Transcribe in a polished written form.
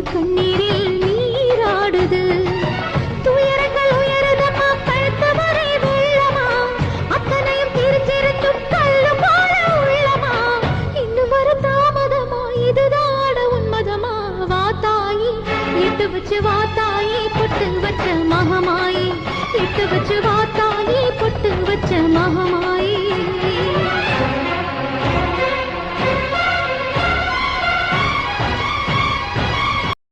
கண்ணீரில் நீராடுது துயரங்கள் உயருதம்மா கழுத்து வரை வெள்ளமா அத்தனையும் தெரிஞ்சிருக்கும் கல்லு போல உள்ளமா இன்னும் வர தாமதமா இதுதான உன்மதமா வாத்தாயி இட்டு வச்சு வாத்தாயி பொட்டு வச்ச மகமாயி இட்டு வச்சு வாத்தாயி பொட்டு வச்ச மகமாயி